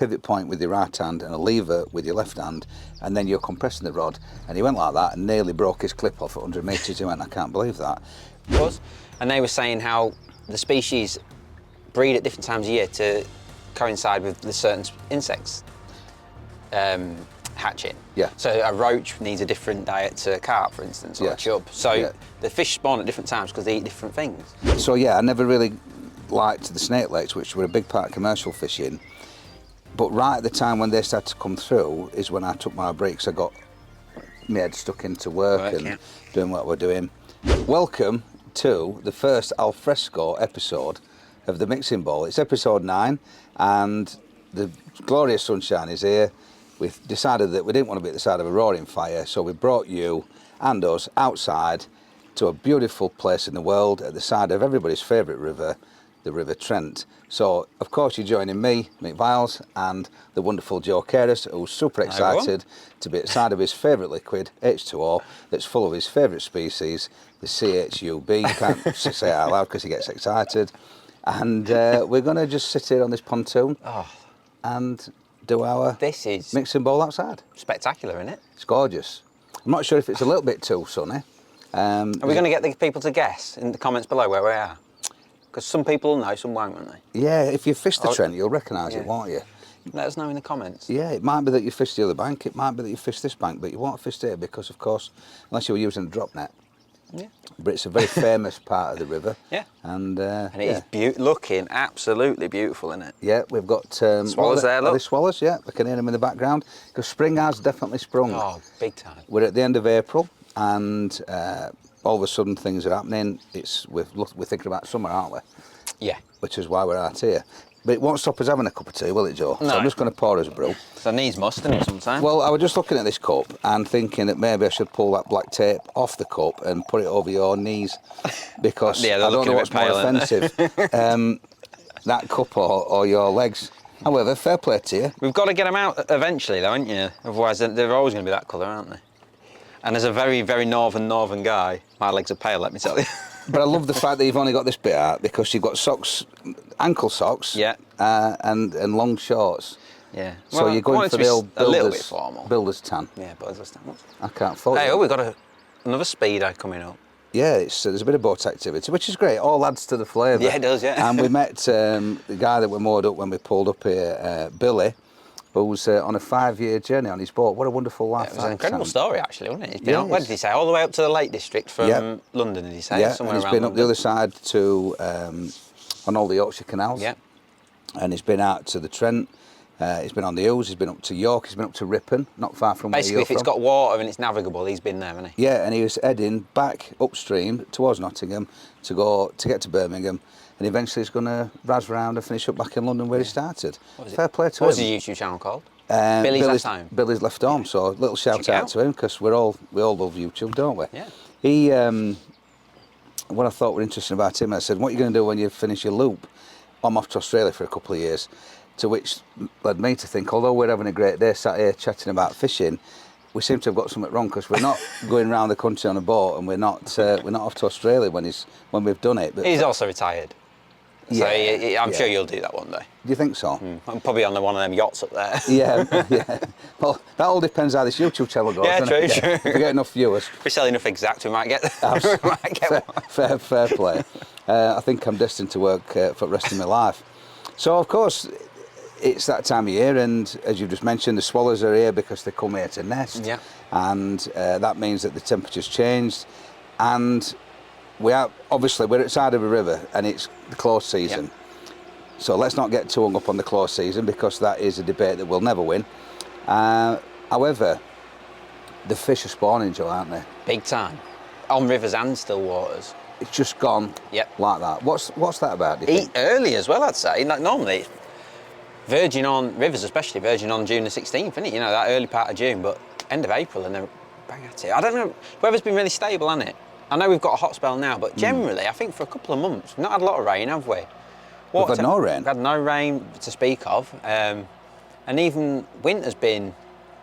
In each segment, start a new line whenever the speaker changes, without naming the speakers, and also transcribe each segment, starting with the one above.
pivot point with your right hand and a lever with your left hand, and then you're compressing the rod. And he went like that and nearly broke his clip off at 100 metres. He went, I can't believe that.
And they were saying how the species breed at different times of year to coincide with the certain insects hatching.
Yeah.
So a roach needs a different diet to a carp, for instance, or a chub. So the fish spawn at different times because they eat different things.
So yeah, I never really liked the snake lakes, which were a big part of commercial fishing. But right at the time when they started to come through is when I took my breaks. I got my head stuck into work and doing what we're doing. Welcome to the first alfresco episode of the Mixing Bowl. It's episode 9 and the glorious sunshine is here. We've decided that we didn't want to be at the side of a roaring fire, so we brought you and us outside to a beautiful place in the world at the side of everybody's favourite river, the River Trent. So, of course, you're joining me, Mick Viles, and the wonderful Joe Caris, who's super excited to be at the side of his favourite liquid, H2O, that's full of his favourite species, the CHUB. You can't say it out loud because he gets excited. And we're going to just sit here on this pontoon and do our mixing bowl outside.
Spectacular, isn't it?
It's gorgeous. I'm not sure if it's a little bit too sunny.
Are we going to get the people to guess in the comments below where we are? Because some people will know, some won't they?
Yeah, if you fish the Trent, you'll recognise it, won't you?
Let us know in the comments.
Yeah, it might be that you fished the other bank, it might be that you fished this bank, but you won't fish here because, of course, unless you were using a drop net.
Yeah.
But it's a very famous part of the river.
Yeah.
And
it is looking absolutely beautiful, isn't it?
Yeah, we've got
swallows there, look.
The swallows, yeah, we can hear them in the background. Because spring has definitely sprung.
Oh, big time.
We're at the end of April and all of a sudden things are happening. We're thinking about summer, aren't we?
Yeah.
Which is why we're out here. But it won't stop us having a cup of tea, will it, Joe?
No.
So I'm just going to pour us a brew.
So needs must, doesn't it, sometimes?
Well, I was just looking at this cup and thinking that maybe I should pull that black tape off the cup and put it over your knees because I don't know what's more offensive, that cup or your legs. However, fair play to you.
We've got to get them out eventually, though, haven't you? Otherwise, they're always going to be that colour, aren't they? And as a very, very northern guy, my legs are pale, let me tell you.
But I love the fact that you've only got this bit out because you've got socks, ankle socks, and long shorts.
Yeah.
So you're going for the old builder's tan.
Yeah, builder's tan.
I can't fault you.
Hey, we've got another speedo coming up.
Yeah, there's a bit of boat activity, which is great. All adds to the flavour.
Yeah, it does, yeah.
And we met the guy that we moored up when we pulled up here, Billy, who's on a 5-year journey on his boat. What a wonderful life.
Yeah, it was an incredible story, actually, wasn't it? He's been where did he say? All the way up to the Lake District from London, did he say?
Yeah,
somewhere
and he's
around
been
London.
up the other side to, on all the Yorkshire canals.
Yeah.
And he's been out to the Trent. He's been on the Ouse, he's been up to York, he's been up to Ripon, not far from
Basically,
where you're
if it's got water and it's navigable, he's been there, hasn't he?
Yeah, and he was heading back upstream towards Nottingham to get to Birmingham, and eventually he's going to razz around and finish up back in London where he started. Fair play to him.
What's his YouTube channel called? Billy's Left Home.
Billy's Left Home. So a little shout out to him because we all love YouTube, don't we?
Yeah.
He, what I thought were interesting about him, I said, "What are you going to do when you finish your loop?" I'm off to Australia for a couple of years. To which led me to think, although we're having a great day sat here chatting about fishing, we seem to have got something wrong because we're not going around the country on a boat, and we're not off to Australia when we've done it. But
he's also retired. So I'm sure you'll do that one day.
Do you think so?
I'm probably on one of them yachts up there.
Yeah. Well, that all depends how this YouTube channel goes.
Yeah, true.
If we get enough viewers.
If we sell enough exact, we might get
fair play. I think I'm destined to work for the rest of my life. So, of course, it's that time of year, and as you've just mentioned, the swallows are here because they come here to nest.
Yeah.
And that means that the temperature's changed, and we're at the side of a river, and it's the close season. Yep. So let's not get too hung up on the close season because that is a debate that we'll never win. However, the fish are spawning, Joe, aren't they?
Big time. On rivers and still waters.
It's just gone like that. What's that about, do you think?
Early as well, I'd say. Like normally, virgin on rivers, especially virgin on June the 16th, isn't it? You know, that early part of June, but end of April and they're bang at it. I don't know, weather's been really stable, hasn't it? I know we've got a hot spell now, but generally, I think for a couple of months, we've not had a lot of rain, have we?
We've had no rain?
We've had no rain to speak of. And even winter's been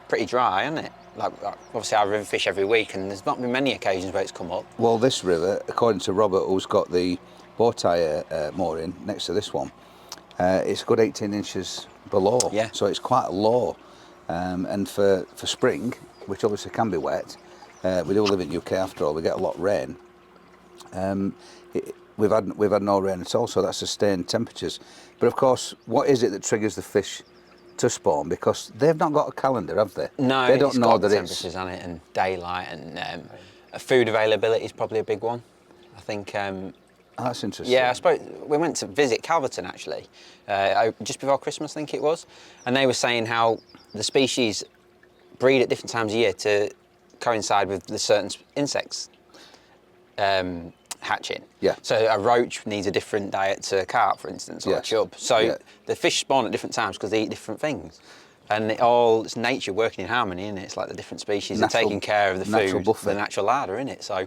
pretty dry, hasn't it? Like, obviously I river fish every week and there's not been many occasions where it's come up.
Well, this river, according to Robert, who's got the bow tie mooring next to this one, it's a good 18 inches below.
Yeah.
So it's quite low. And for spring, which obviously can be wet, we do live in UK after all, we get a lot of rain. We've had no rain at all, so that's sustained temperatures. But of course, what is it that triggers the fish to spawn? Because they've not got a calendar, have they?
No,
They don't
it's
know
got
that
temperatures
it's...
on it and daylight and food availability is probably a big one. I think.
Oh, that's interesting.
Yeah, I suppose we went to visit Calverton actually, just before Christmas, I think it was, and they were saying how the species breed at different times of year to coincide with the certain insects hatching.
Yeah.
So a roach needs a different diet to a carp, for instance, or
Yes.
a chub. So
Yeah.
the fish spawn at different times because they eat different things. And it's nature working in harmony, isn't it? It's like the different species are taking care of the
natural
food,
buffet.
the natural larder, isn't it? So,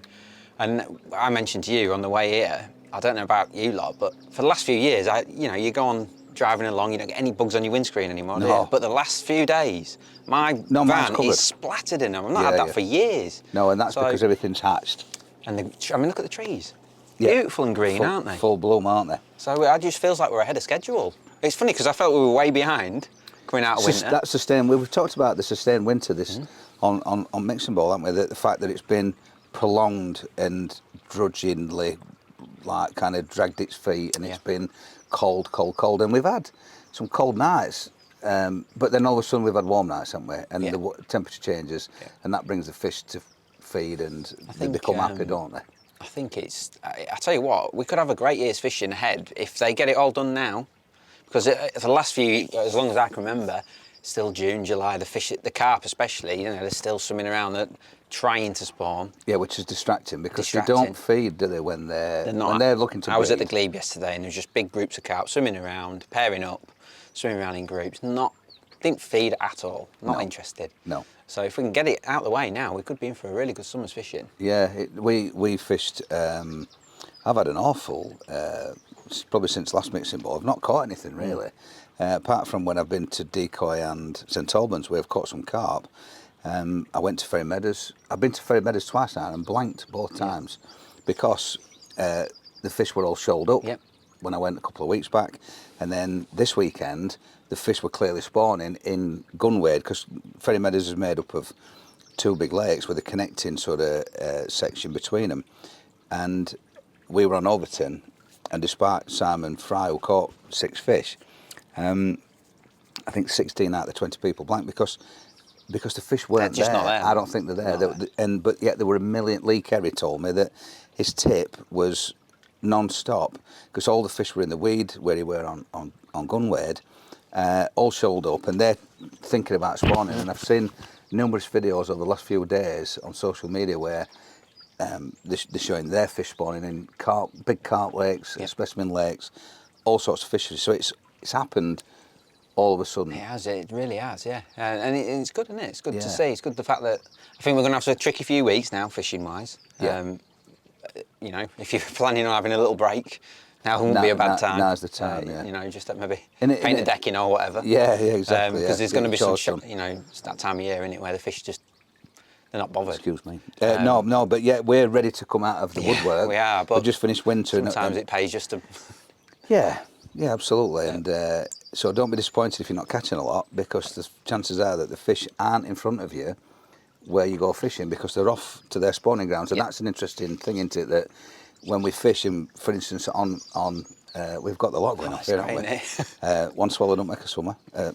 and I mentioned to you on the way here, I don't know about you lot, but for the last few years, you go on driving along, you don't get any bugs on your windscreen anymore, do you?
No.
But the last few days, my
No, mine's
van
covered.
is splattered in them. I've not
Yeah,
had that
yeah.
for years.
No, and that's
So-
because everything's hatched.
And look at the trees.
Yeah.
Beautiful and green, aren't they?
Full bloom, aren't they?
So it just feels like we're ahead of schedule. It's funny because I felt we were way behind coming out of winter.
That sustained. We've talked about the sustained winter on mixing bowl, haven't we? The fact that it's been prolonged and drudgingly, like, kind of dragged its feet, and it's been cold, and we've had some cold nights. But then all of a sudden we've had warm nights, haven't we? And the temperature changes, and that brings the fish to feed, and they become happy, don't they?
I think I tell you what, we could have a great year's fishing ahead if they get it all done now. Because for the last few, as long as I can remember, still June, July, the carp especially, they're still swimming around, trying to spawn.
Yeah, which is distracting because they don't feed, do they, when they're looking to breed?
I was at the glebe yesterday and there was just big groups of carp swimming around, pairing up, swimming around in groups. Didn't feed at all, not interested.
No.
So if we can get it out of the way now, we could be in for a really good summer's fishing.
Yeah, we fished. I've had an awful, probably since last mixing bowl. I've not caught anything really, apart from when I've been to Decoy and St Albans, where I've caught some carp. I went to Ferry Meadows. I've been to Ferry Meadows twice now and blanked both times because the fish were all shoaled up when I went a couple of weeks back, and then this weekend the fish were clearly spawning in Gunwade because Ferry Meadows is made up of two big lakes with a connecting sort of section between them, and we were on Overton, and despite Simon Fry, who caught 6 fish, I think 16 out of the 20 people blanked because the fish weren't
They're just
there.
not there.
I don't think they're there. But yet there were a million. Lee Kerry told me that his tip was non-stop because all the fish were in the weed where he were on Gunwade, all shoaled up, and they're thinking about spawning. And I've seen numerous videos over the last few days on social media where they're showing their fish spawning in big carp lakes, specimen lakes, all sorts of fisheries. So it's happened all of a sudden.
It has, it really has, yeah. And it's good, isn't it? It's good to see. It's good the fact that I think we're going to have a tricky few weeks now, fishing-wise.
Yeah.
If you're planning on having a little break, now wouldn't be a bad time.
Now's the time, yeah.
Just maybe paint the decking or whatever.
Yeah, exactly.
Because there's going to be some, it's that time of year, isn't it, where the fish just, they're not bothered.
Excuse me. No, but yeah, we're ready to come out of the woodwork.
We are, but
we've just finished winter.
Sometimes it pays just to...
Yeah, absolutely. Yeah. And so don't be disappointed if you're not catching a lot, because the chances are that the fish aren't in front of you where you go fishing because they're off to their spawning grounds. And that's an interesting thing, isn't it, that when we fish, and for instance, on we've got the lot going off here, haven't we? One swallow don't make a swimmer. There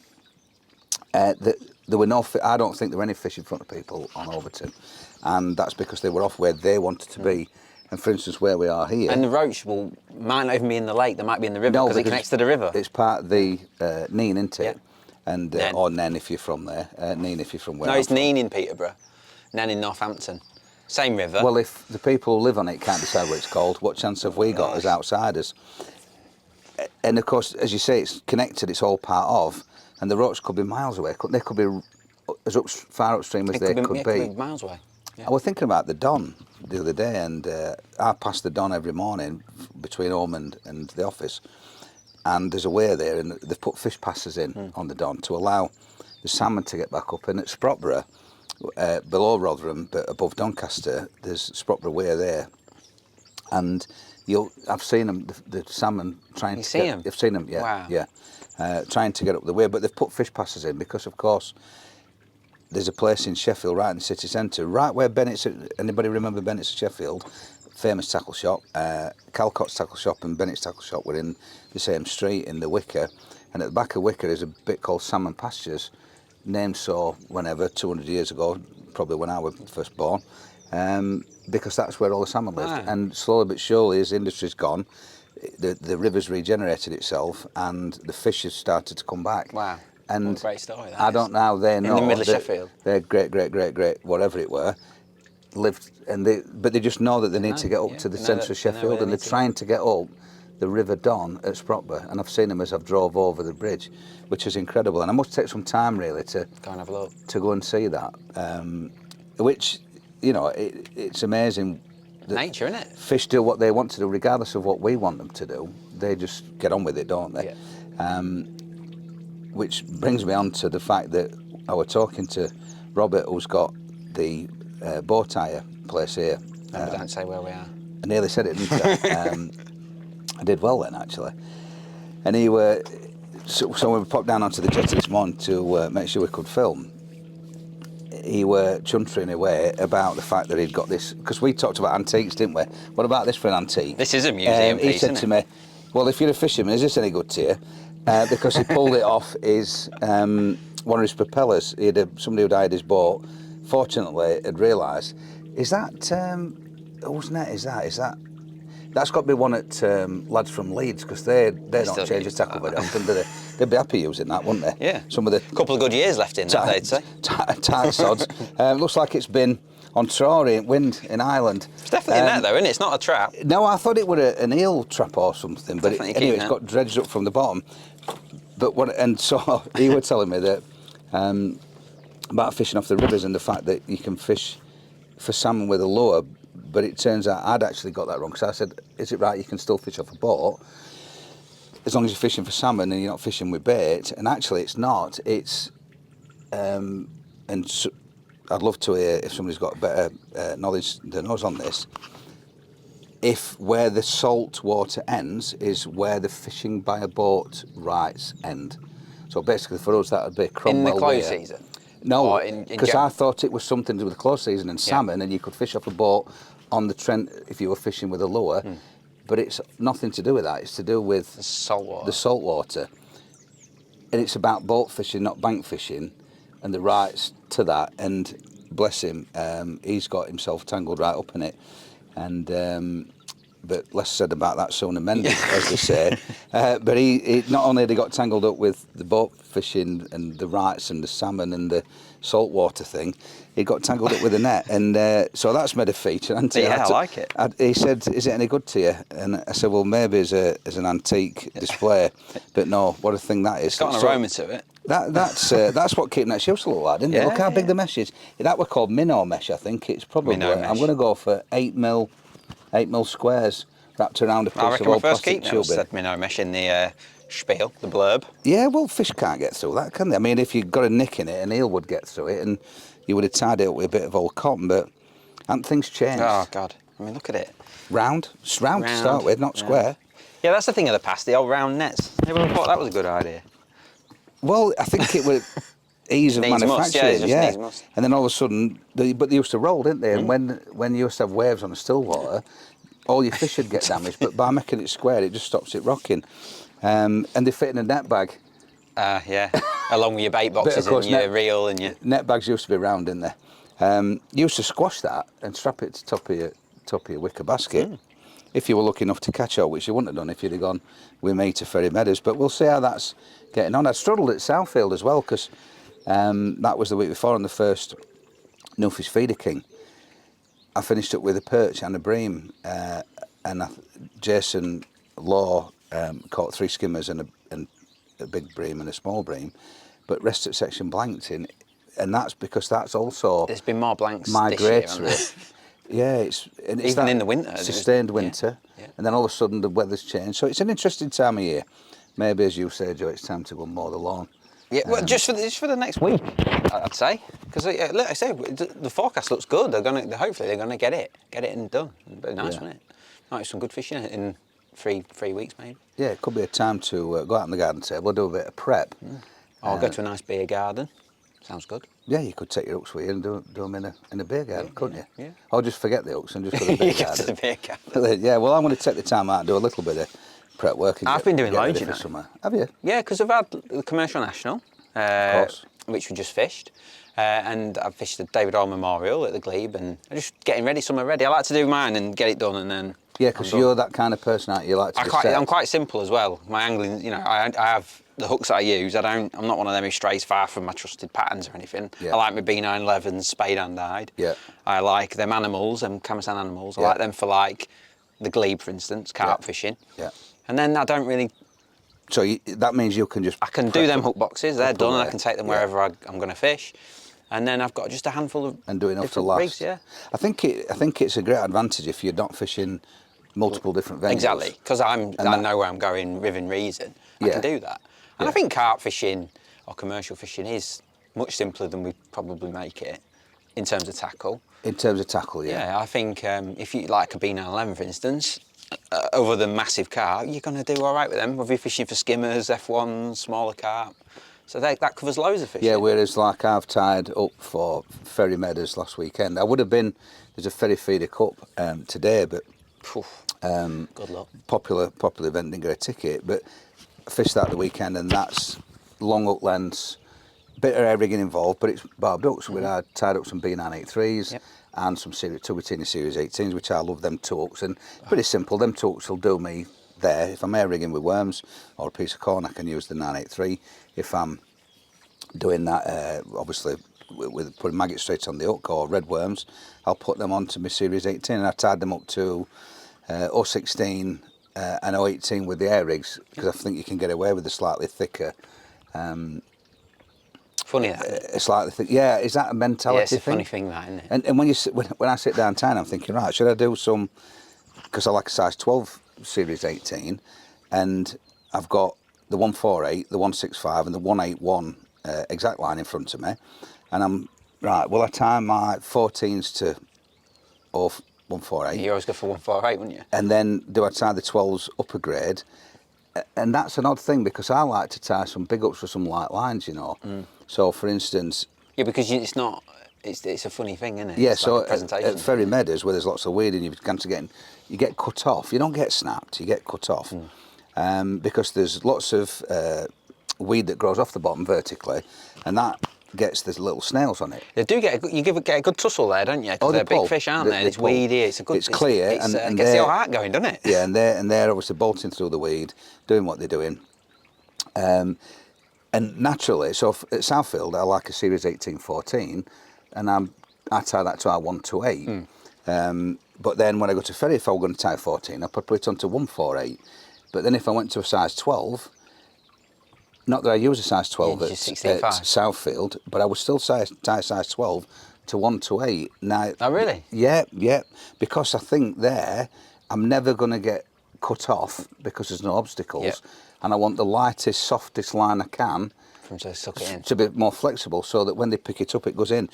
were I don't think there were any fish in front of people on Overton, and that's because they were off where they wanted to be. And for instance, where we are here,
and the roach might not even be in the lake; they might be in the river because it connects to the river.
It's part of the Neen, isn't it?
Yeah.
And or Nen if you're from there. Neen if you're from where.
No, it's Neen in Peterborough, Nen in Northampton. Same river.
Well, if the people who live on it can't decide what it's called, what chance have we got as outsiders? And of course, as you say, it's connected. It's all part of. And the roach could be miles away. They could be as far upstream as they could be.
Miles away. Yeah.
I was thinking about the Don the other day, and I pass the Don every morning between home and the office. And there's a weir there, and they've put fish passes in on the Don to allow the salmon to get back up. And at Sprotborough, below Rotherham, but above Doncaster, there's Sprotborough Weir there. And I've seen them, the salmon trying to
see them?
I've seen them, yeah.
Wow.
Yeah. trying to get up the weir. But they've put fish passes in because, of course, there's a place in Sheffield, right in the city centre, right where Bennett's. Anybody remember Bennett's Sheffield? Famous tackle shop. Calcott's tackle shop and Bennett's tackle shop were in the same street in the Wicker, and at the back of Wicker is a bit called Salmon Pastures, named so whenever 200 years ago, probably when I was first born, because that's where all the salmon lived.
Wow.
And slowly but surely, as the industry's gone, the river's regenerated itself, and the fish has started to come back.
Wow.
And
what a great story that
I
is.
don't know how they know.
In the middle of Sheffield.
Their great, whatever it were, lived, but they just know that they need to get up to the centre of Sheffield, and they're trying to get up the River Don at Sprotber, and I've seen them as I've drove over the bridge, which is incredible. And I must take some time really to
go and have a look,
to go and see that, which, you know, it's amazing.
Nature, isn't it?
Fish do what they want to do, regardless of what we want them to do. They just get on with it, don't they? Yeah. Which brings me on to the fact that I was talking to Robert, who's got the bow tire place here.
Don't say where we are.
I nearly said it, didn't I? I did well then, actually. And he were so when we popped down onto the jetty this morning to make sure we could film, he were chuntering away about the fact that he'd got this, because we talked about antiques, didn't we? What about this for an antique?
This is a museum piece,
he said to me, well, if you're a fisherman, is this any good to you? Because he pulled it off his one of his propellers. He had somebody who'd hired his boat. Fortunately, had realised, is that whose net is that? Is that? That's got to be one at lads from Leeds, because they don't change the tackle very often, do they? They'd be happy using that, wouldn't they?
Yeah.
Some of the
couple of good years left in that, they'd say.
Tight sods. Looks like it's been on Trory wind in Ireland.
It's definitely a net though, isn't it? It's not a trap.
No, I thought it was an eel trap or something, but anyway, it's got dredged up from the bottom. But so he was telling me that about fishing off the rivers and the fact that you can fish for salmon with a lure, but it turns out I'd actually got that wrong, because I said, is it right you can still fish off a boat as long as you're fishing for salmon and you're not fishing with bait? And actually it's not. It's I'd love to hear if somebody's got better knowledge than us on this, if where the salt water ends is where the fishing by a boat rights end. So basically for us that would be Cromwell.
In the close season?
No, because I thought it was something to do with the close season and salmon, and you could fish off a boat on the Trent if you were fishing with a lure, but it's nothing to do with that. It's to do with
the salt
water. And it's about boat fishing, not bank fishing, and the rights to that. And bless him, he's got himself tangled right up in it. And but less said about that sooner mended, as they say. But he not only had he got tangled up with the boat fishing and the rights and the salmon and the saltwater thing, he got tangled up with the net. And so that's made a feature.
Yeah, I like it.
He said, is it any good to you? And I said, well, maybe as an antique display. But no, what a thing that is.
It's got an aroma to it.
That's what keeping that used to look like, didn't it? Look how big the mesh is. That were called minnow mesh, I think. It's probably, I'm going to go for 8mm squares wrapped around a piece of old plastic tubing.
Said minnow mesh in the spiel, the blurb.
Yeah, well, fish can't get through that, can they? I mean, if you've got a nick in it, an eel would get through it, and you would have tied it up with a bit of old cotton, but haven't things changed?
Oh, God. I mean, look at it.
Round. It's round to start with, not square.
Yeah, that's the thing of the past, the old round nets. Everyone thought that was a good idea.
Well, I think it would ease of manufacturing,
needs must.
And then all of a sudden, but they used to roll, didn't they? And when you used to have waves on the still water, all your fish would get damaged. But by making it square, it just stops it rocking. And they fit in a net bag.
Yeah, along with your bait boxes and your reel and your...
Net bags used to be round, didn't they? You used to squash that and strap it to the top of your wicker basket. If you were lucky enough to catch it, which you wouldn't have done if you'd have gone with me to Ferry Meadows. But we'll see how that's getting on. I struggled at Southfield as well, because that was the week before on the first Nufish Feeder King. I finished up with a perch and a bream, and Jason Law caught 3 skimmers and a big bream and a small bream, but rest at section blanked in, and that's because that's also...
There's been more blanks
migratory.
This year,
Yeah, it's
even in the winter.
Sustained winter, and then all of a sudden the weather's changed. So it's an interesting time of year. Maybe, as you say, Joe, it's time to go mow the lawn.
Yeah, well, just for the next week, I'd say, because like I say, the forecast looks good. Hopefully they're gonna get it and done. But nice, wouldn't it? Nice, some good fishing in three weeks maybe.
Yeah, it could be a time to go out on the garden table, do a bit of prep.
Or go to a nice beer garden. Sounds good.
Yeah, you could take your hooks with you and do them in a beer garden, couldn't you?
Yeah.
Or just forget the hooks and just go to the beer
You go to
garden.
the beer garden.
Yeah, well, I'm going to take the time out and do a little bit of prep work. And
I've been doing
get
loads,
ready
you
for
know.
summer. Have you?
Yeah, because I've had the Commercial National,
course.
which we just fished, and I've fished the David Hall Memorial at the Glebe, and I'm just getting ready, summer ready. I like to do mine and get it done, and then
Yeah, because you're that kind of person, aren't you? You like to be set.
I'm quite simple as well. My angling, you know, I have the hooks that I use. I'm not one of them who strays far from my trusted patterns or anything.
Yeah.
I like my B911s, spade and eyed.
Yeah.
I like them animals, them Camasan animals. I
Yeah.
like them for like the Glebe, for instance, carp fishing.
Yeah.
And then I don't really.
So that means you can just.
I can do them hook boxes. They're done, and
away.
I can take them
Yeah.
wherever I'm going to fish. And then I've got just a handful of
And do enough to
different
last.
rigs, yeah.
I think it's a great advantage if you're not fishing multiple different venues.
Exactly, because I know where I'm going within reason. I
Yeah.
can do that. And
Yeah.
I think carp fishing or commercial fishing is much simpler than we probably make it in terms of tackle.
In terms of tackle, yeah.
Yeah, I think if you like a B911, for instance, other than massive carp, you're going to do all right with them. Whether you're fishing for skimmers, F1s, smaller carp. So that covers loads of fishing.
Yeah, whereas like I've tied up for Ferry Meadows last weekend. I would have been, there's a Ferry Feeder Cup today, but
good luck.
popular event, didn't get a ticket, but I fished that the weekend, and that's long hook lengths, bit of air rigging involved, but it's barbed hooks. We had tied up some B983s
Yep.
and some Tubatini Series 18s, which I love them two hooks, and pretty simple. Them two hooks will do me there. If I'm air rigging with worms or a piece of corn, I can use the 983. If I'm doing that, obviously, with putting maggots straight on the hook or red worms, I'll put them onto my Series 18, and I tied them up to 016 and 018 with the air rigs, because I think you can get away with a slightly thicker.
Funny that.
Slightly thick. Yeah, is that a mentality
Yeah, it's a
thing?
funny thing, that, isn't it?
And when when I sit down town, I'm thinking, right, should I do some? Because I like a size 12 Series 18, and I've got the 148, the 165, and the 181 exact line in front of me, and I'm right. Will I tie my 14s to 148?
You always go for 148, wouldn't you?
And then do I tie the 12s upper grade? And that's an odd thing, because I like to tie some big ups for some light lines, you know. So, for instance...
Yeah, because it's not... It's a funny thing, isn't it?
Yeah,
it's
so
like a presentation.
at Ferry Meadows, where there's lots of weed and you get cut off. You don't get snapped, you get cut off. Because there's lots of weed that grows off the bottom vertically, and that gets the little snails on it.
They do get a good tussle there, don't you? Because they're
pull.
big fish, aren't they? And it's
pull.
weedy. It's
clear,
and
and
it gets your heart going, doesn't it?
Yeah, and they're obviously bolting through the weed, doing what they're doing. And naturally, so at Southfield, I like a Series 18-14, and I tie that to our 128. But then when I go to Ferry, if I were going to tie 14, I'd put it onto 148. But then if I went to a size 12, not that I use a size 12
Yeah,
at
just 16.5.
Southfield, but I would still tie size 12 to 128. Now,
Oh, really?
Yeah, because I think there, I'm never going to get cut off because there's no obstacles.
Yep.
And I want the lightest, softest line I can
From to suck it in.
to be more flexible, so that when they pick it up, it goes in.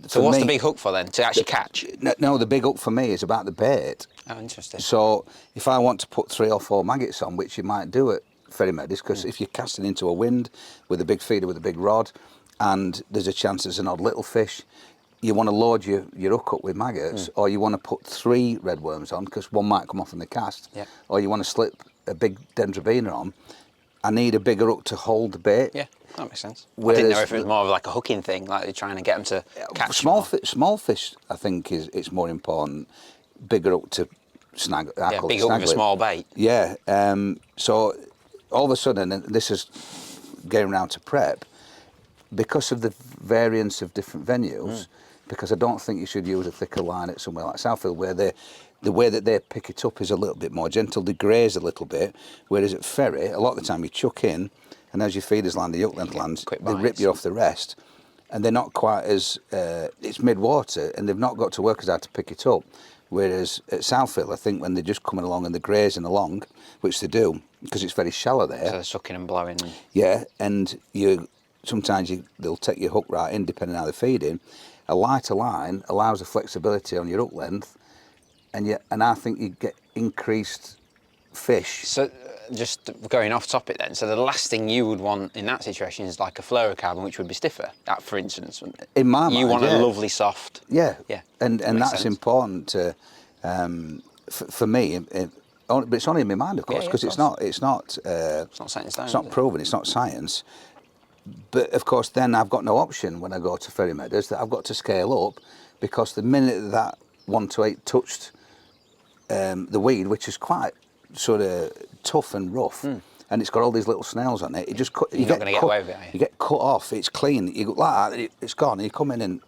So what's the big hook for then? To actually catch?
No, the big hook for me is about the bait.
Oh, interesting.
So if I want to put 3 or 4 maggots on, which you might do at Ferry Meadows, because if you're casting into a wind with a big feeder with a big rod, and there's a chance there's an odd little fish, you want to load your hook up with maggots, or you want to put 3 red worms on, because one might come off in the cast,
Yeah.
or you want to slip a big dendrobina on. I need a bigger hook to hold the bait.
Yeah, that makes sense. I
Whereas
didn't know if it was more of like a hooking thing, like they're trying to get them to catch
small
more.
small fish, I think it's more important. Bigger hook to snag.
Yeah, big hook with a small bait.
Yeah. So all of a sudden, and this is getting around to prep, because of the variance of different venues. Because I don't think you should use a thicker line at somewhere like Southfield, where the way that they pick it up is a little bit more gentle. They graze a little bit, whereas at Ferry, a lot of the time you chuck in, and as your feeders land, the hook length lands,
quick
they rip
bites.
you off the rest, and they're not quite as, it's mid-water, and they've not got to work as hard to pick it up. Whereas at Southfield, I think when they're just coming along and they're grazing along, which they do, because it's very shallow there.
So they're sucking and blowing.
Yeah, and sometimes they'll take your hook right in, depending on how they're feeding. A lighter line allows a flexibility on your hook length, and I think you get increased fish.
So, just going off topic then, so the last thing you would want in that situation is like a fluorocarbon, which would be stiffer, that, for instance, wouldn't it?
In my mind,
you want
yeah.
a lovely soft.
Yeah,
Yeah.
and that's
sense.
important to, for me. But it's only in my mind, of course,
Yeah,
because
of
it's not. It's not.
It's not set in stone.
It's not
is it?
proven. It's not science. But of course, then I've got no option when I go to Ferry Meadows that I've got to scale up, because the minute that 1 to 8 touched the weed, which is quite sort of tough and rough, and it's got all these little snails on it, it just cut.
You're not going to get away with it, are you?
You get cut off. It's clean. You go like that. It's gone. And you come in and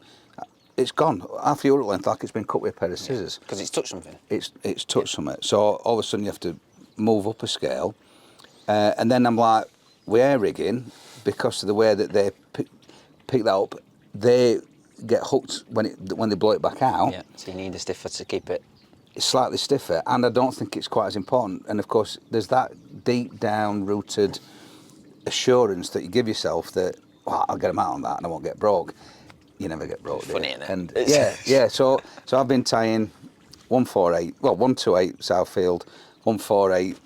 it's gone. Half your length, like it's been cut with a pair of scissors.
Because it's touched something.
It's touched something. So all of a sudden you have to move up a scale, and then I'm like, with air rigging, because of the way that they pick that up, they get hooked when they blow it back out.
Yeah. So you need a stiffer to keep it.
It's slightly stiffer, and I don't think it's quite as important. And of course, there's that deep down rooted assurance that you give yourself that, well, I'll get them out on that and I won't get broke. You never get broke.
Funny, isn't it?
And yeah. So I've been tying 148, well 128 Southfield, 148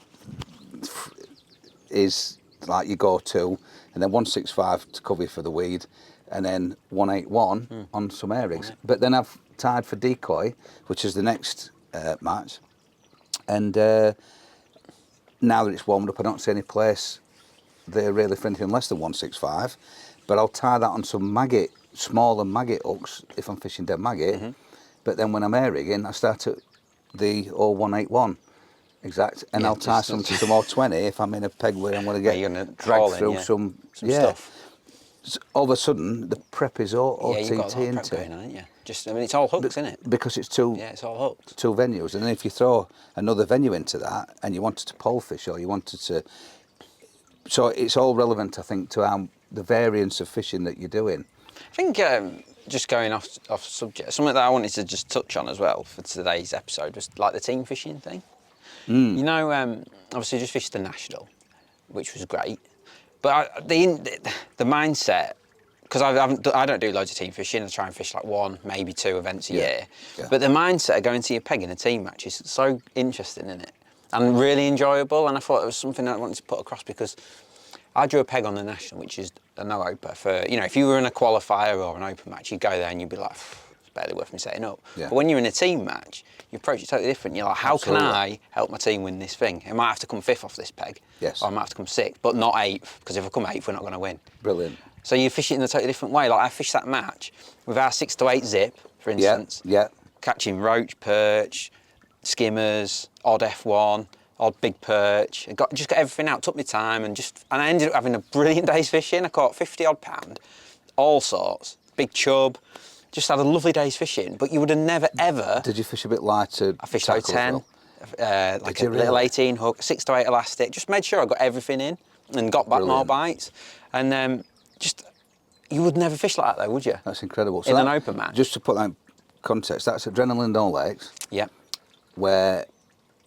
is like your go-to, and then 165 to cover you for the weed, and then 181 on some air rigs. But then I've tied for decoy, which is the next match, and now that it's warmed up, I don't see any place there really for anything less than 165, but I'll tie that on some maggot, smaller maggot hooks if I'm fishing dead maggot, but then when I'm air rigging, I start at the 181 exact, and I'll tie some to some 20 if I'm in a peg where I'm going to get dragged through some
stuff.
So all of a sudden, the prep is all
Yeah, you've got a lot of prep going on, haven't you? Just, I mean, it's all hooks, isn't it?
Because it's two.
Yeah, it's all hooks.
Two venues, and then if you throw another venue into that, and you wanted to pole fish, or you wanted to, so it's all relevant, I think, to the variance of fishing that you're doing.
I think just going off subject, something that I wanted to just touch on as well for today's episode was like the team fishing thing. You know, obviously just fished the national, which was great, but the mindset, because I don't do loads of team fishing. I try and fish like 1, maybe 2 events a year. Yeah. But the mindset of going to your peg in a team match is so interesting, isn't it? And really enjoyable. And I thought it was something that I wanted to put across, because I drew a peg on the national, which is a no-oper. For, you know, if you were in a qualifier or an open match, you'd go there and you'd be like, it's barely worth me setting up. Yeah. But when you're in a team match, you approach it totally different. You're like, how can I help my team win this thing? I might have to come 5th off this peg.
Yes.
Or I might have to come 6th, but not 8th, because if I come 8th, we're not going to win.
Brilliant.
So you fish it in a totally different way. Like I fished that match with our 6 to 8 zip, for instance.
Yeah.
Catching roach, perch, skimmers, odd F1, odd big perch. Just got everything out, took me time, and I ended up having a brilliant day's fishing. I caught 50 odd pound, all sorts, big chub. Just had a lovely day's fishing, but you would have never ever.
Did you fish a bit lighter?
I fished 010, like a little 18 hook, 6 to 8 elastic. Just made sure I got everything in and got back more bites. And you would never fish like that though, would you?
That's incredible. So
in an open match.
Just to put that in context, that's at Adrenaline Knoll Lakes.
Yeah.
Where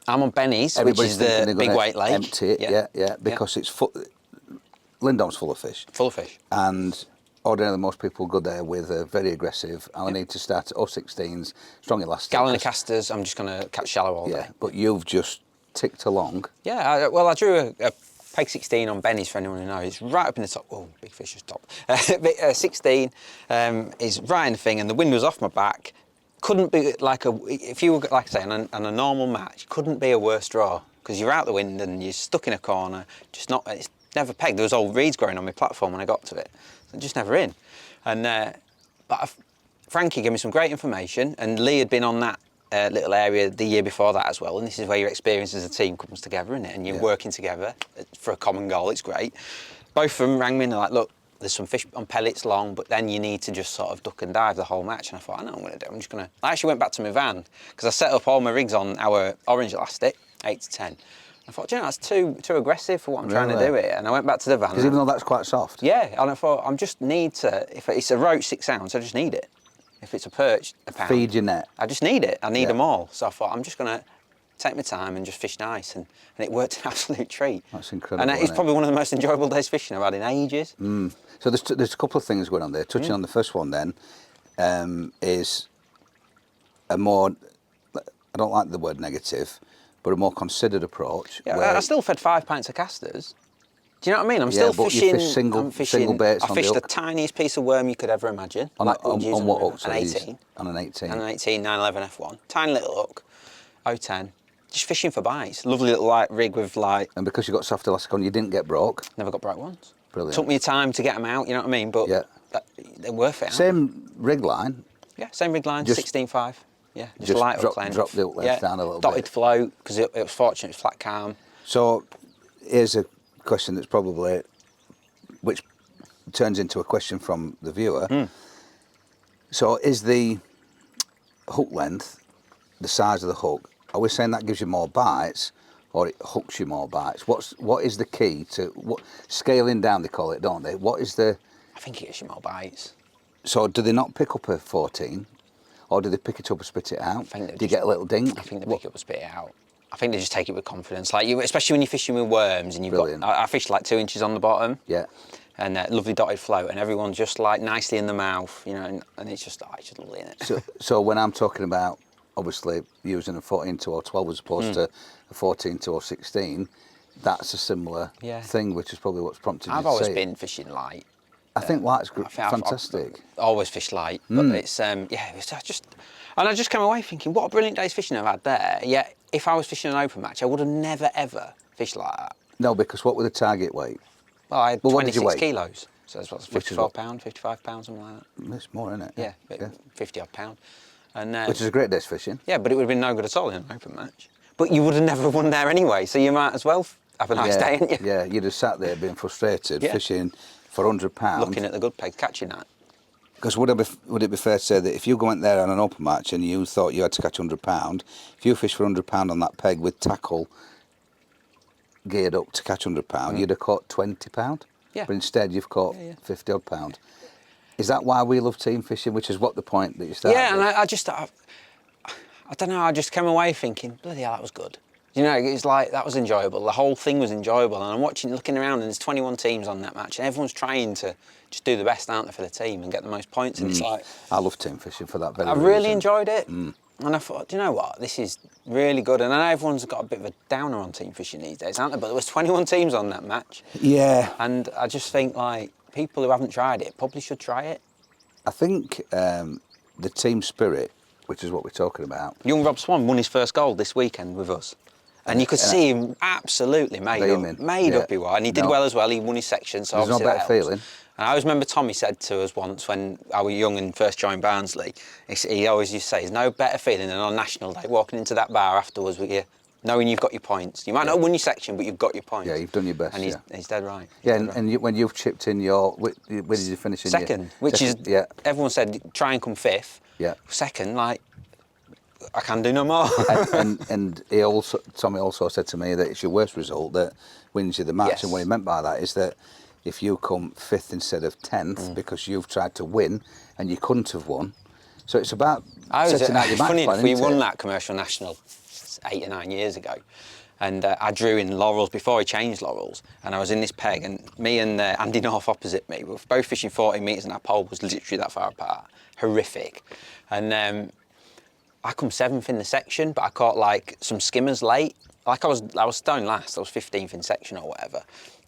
I'm on Benny's, which is the big weight lake.
Empty it, yeah, because it's full. Lindholm's full of fish.
Full of fish.
And ordinarily most people go there with a very aggressive, I need to start at 016s, strong elastic.
Gallon of casters, I'm just going to catch shallow all day.
But you've just ticked along.
Yeah, I drew a peg 16 on Benny's, for anyone who knows. It's right up in the top. Oh, big fish is top. 16 is right in the thing, and the wind was off my back. Couldn't be like if you were, like I say, on a normal match, couldn't be a worse draw, because you're out the wind and you're stuck in a corner, it's never pegged. There was old reeds growing on my platform when I got to it. So just never in. And Frankie gave me some great information, and Lee had been on that little area the year before that as well, and this is where your experience as a team comes together, isn't it? And you're working together for a common goal. It's great. Both of them rang me and they're like, look, there's some fish on pellets long, but then you need to just sort of duck and dive the whole match. And I thought, I know what I'm going to do. I'm just going to... I actually went back to my van, because I set up all my rigs on our orange elastic, 8 to 10. I thought, do you know, that's too aggressive for what I'm trying to do here. And I went back to the van.
Because even though that's quite soft.
Yeah, and I thought, I just need to... If it's a roach 6 ounce, I just need it. If it's a perch, a pound.
Feed your net.
I just need it. I need them all. So I thought, I'm just going to take my time and just fish nice. And it worked an absolute treat.
That's incredible.
And it's probably one of the most enjoyable days fishing I've had in ages.
So there's a couple of things going on there. Touching on the first one then, is a more, I don't like the word negative, but a more considered approach.
Yeah,
where
I still fed 5 pints of casters. Do you know what I mean? I'm
Yeah,
still
but you
fishing.
fish single-
I'm fishing.
single baits
I
on the
fished the
hook.
tiniest piece of worm you could ever imagine.
on,
like
on,
you'd use
on what
the river.
hook?
An
So these-
18.
On an 18.
And an 18, 911 F1. Tiny little hook. 010. Just fishing for bites. Lovely little like rig with like.
And because you got soft elastic on, you didn't get broke.
Never got broke once.
Brilliant.
Took me time to get them out. You know what I mean? But
Yeah.
they're worth it. aren't
Same rig line.
they? Yeah, same rig line.
Just-
16.5. Yeah,
just
light
drop-
hook length.
drop the hook length down a little
dotted
bit.
float because it was fortunate. It was flat calm.
So here's a question that's probably, which turns into a question from the viewer. So is the hook length, the size of the hook, are we saying that gives you more bites, or it hooks you more bites? What is the key to what scaling down? They call it, don't they? What is the?
I think it gives you more bites.
So do they not pick up a 14, or do they pick it up and spit it out?
think they
Do you
just-
get a little dink?
I think they pick it up and spit it out. I think they just take it with confidence. Like you, especially when you're fishing with worms and you've
Brilliant.
got. I fished like 2 inches on the bottom.
Yeah.
And lovely dotted float, and everyone's just like nicely in the mouth, you know, and it's just lovely, isn't it?
So when I'm talking about obviously using a 14-2 or 12 as opposed to a 14-2 or 16, that's a similar
Yeah.
thing, which is probably what's prompted you
I've
to
always
say it.
been fishing light.
I think light's
I think I've
fantastic.
always fished light, but it's I just came away thinking, what a brilliant day's fishing I've had there. Yet if I was fishing an open match, I would have never ever fished like that.
No, because what were the target weight?
Well, I had
Well, what did you
26
weigh?
kilos, so that's what's
Which is
54
what?
pound, 55 pounds, something like that.
It's more, isn't it?
Yeah, 50 odd pound. And
Which is a great day's fishing.
yeah, but it would have been no good at all in an open match. But you would have never won there anyway, so you might as well have a nice day, ain't you?
Yeah, you'd have sat there being frustrated,
Yeah.
fishing for £100.
Looking at the good peg, catching that.
Because would it be fair to say that if you went there on an open match and you thought you had to catch £100, if you fished for £100 on that peg with tackle geared up to catch £100, you'd have caught £20.
Yeah.
But instead you've caught
Yeah.
50 odd pound. Is that why we love team fishing, which is what the point that you started
Yeah, and
with?
I don't know, I just came away thinking, bloody hell, that was good. You know, it's like, that was enjoyable. The whole thing was enjoyable. And I'm looking around, and there's 21 teams on that match, and everyone's trying to just do the best, aren't they, for the team and get the most points. And it's like,
I love team fishing for that very
I
reason.
really enjoyed it. And I thought, do you know what? This is really good. And I know everyone's got a bit of a downer on team fishing these days, aren't they? But there was 21 teams on that match.
Yeah.
And I just think, like, people who haven't tried it probably should try it.
I think the team spirit, which is what we're talking about.
Young Rob Swan won his first goal this weekend with us. And you could see him absolutely made
Beaming.
up he was. And he did
No.
well as well. He won his section, so
There's no
obviously that
better
helps.
feeling.
And I always remember Tommy said to us once when I was young and first joined Barnsley, he always used to say, there's no better feeling than on National Day, walking into that bar afterwards with you, knowing you've got your points. You might not have won your section, but you've got your points.
Yeah, you've done your best,
And
yeah.
he's dead right.
Yeah, and when you've chipped in your, where did you finish in
Second,
your,
which
second,
is, everyone said, try and come fifth.
Yeah.
Second, like, I can do no more.
and Tommy also said to me that it's your worst result that wins you the match.
Yes.
And what he meant by that is that if you come fifth instead of 10th because you've tried to win and you couldn't have won, so it's about setting out your match
funny
plan,
enough, we
isn't
won
it?
that commercial national 8 or 9 years ago, and I drew in Laurels before he changed Laurels, and I was in this peg, and me and Andy North opposite me were both fishing 40 metres, and our pole was literally that far apart. Horrific. And I come 7th in the section, but I caught like some skimmers late. Like I was stone last. I was 15th in section or whatever.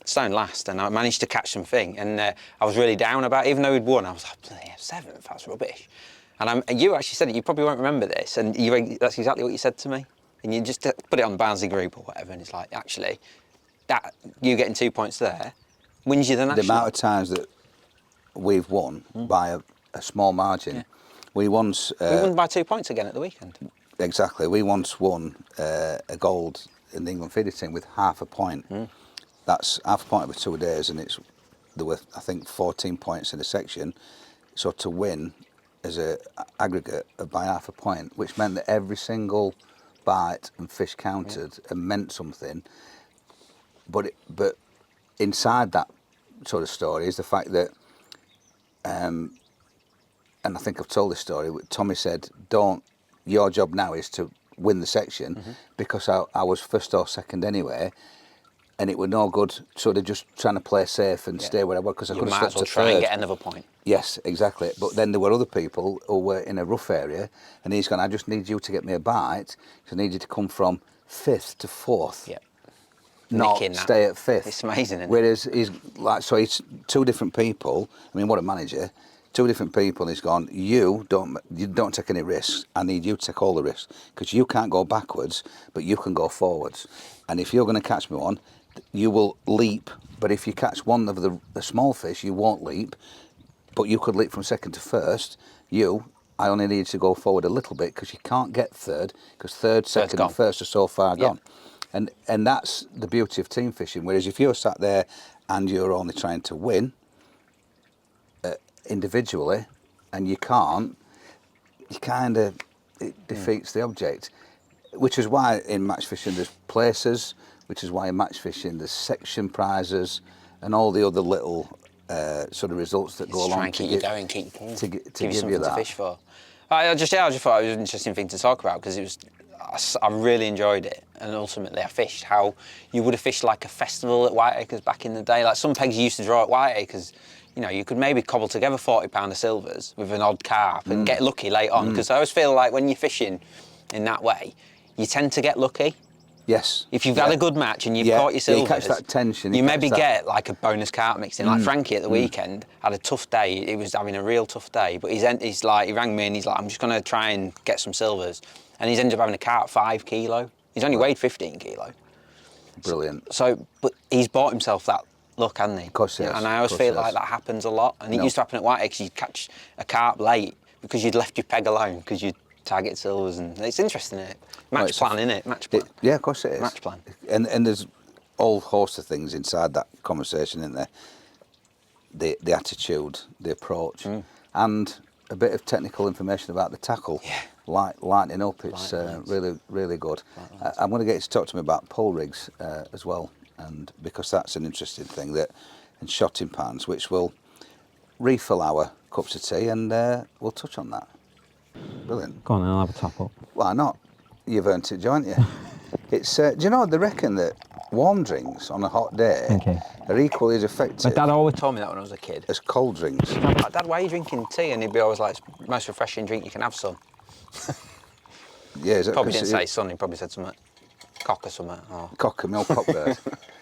Stone last, and I managed to catch something. And I was really down about it. Even though we'd won, I was like, bloody hell, 7th, that's rubbish. And you actually said it, you probably won't remember this, and that's exactly what you said to me. And you just put it on the Barnsley group or whatever, and it's like, actually, that you getting 2 points there wins you the national.
The amount of times that we've won by a small margin.
Yeah.
We once...
we won by 2 points again at the weekend.
Exactly. We once won a gold in the England feeder team with half a point. That's half a point over 2 days, and there were, I think, 14 points in the section. So to win as a aggregate by half a point, which meant that every single bite and fish counted and meant something. But inside that sort of story is the fact that, and I think I've told this story, Tommy said, your job now is to win the section, because I was first or second anyway, and it were no good sort of just trying to play safe and stay where I was, because I could have slipped to
try
third.
and get another point.
Yes, exactly. But then there were other people who were in a rough area, and he's gone, I just need you to get me a bite, so I need you to come from 5th to 4th.
Yeah.
Not
Nicking that.
stay at 5th.
It's amazing, isn't it?
Whereas he's like, so he's two different people. I mean, what a manager. Two different people. He's gone, you don't take any risks. I need you to take all the risks. Because you can't go backwards, but you can go forwards. And if you're going to catch me one, you will leap. But if you catch one of the small fish, you won't leap. But you could leap from 2nd to 1st. I only need to go forward a little bit because you can't get 3rd. Because 3rd, 2nd and 1st are so far gone. And that's the beauty of team fishing. Whereas if you're sat there and you're only trying to win individually, and you can't, it defeats the object. Which is why in match fishing there's places, which is why in match fishing there's section prizes and all the other little sort of results that go along.
Try and keep you going, keep
to give
you
you
something
that.
to fish for. I just thought it was an interesting thing to talk about because I really enjoyed it, and ultimately I fished how you would have fished like a festival at Whiteacres back in the day. Like some pegs you used to draw at Whiteacres, you know, you could maybe cobble together 40 pound of silvers with an odd carp and get lucky late on. Because I always feel like when you're fishing in that way, you tend to get lucky.
Yes.
If you've had a good match and you've caught your silvers,
you catch that tension.
You maybe get like a bonus carp mixed in. Like Frankie at the weekend had a tough day. He was having a real tough day, but he's like, he rang me and he's like, I'm just going to try and get some silvers. And he's ended up having a carp 5 kilo. He's only weighed 15 kilo.
Brilliant.
So, but he's bought himself that luck, hasn't he?
Of course he has.
And I always feel like that happens a lot. And it used to happen at Whiteacres, you'd catch a carp late because you'd left your peg alone because you'd target silvers. And it's interesting, isn't it? Match plan, isn't it? Match plan.
Yeah, of course it is.
Match plan.
And there's all host of things inside that conversation, isn't there? The attitude, the approach, and a bit of technical information about the tackle.
Yeah.
Lightening up, it's really, really good. I'm going to get you to talk to me about pole rigs as well, and because that's an interesting thing, and shotting pans, which will refill our cups of tea, and we'll touch on that. Brilliant.
Go on, I'll have a top up.
Why not? You've earned it, haven't you? It's. Do you know, they reckon that warm drinks on a hot day are equally as effective.
My dad always told me that when I was a kid.
As cold drinks.
Dad, why are you drinking tea? And he'd be always like, it's the most refreshing drink you can have, son.
Yeah, is that
Probably didn't say son, he probably said something. Cock or something. Or
Cock, a milk cockbird.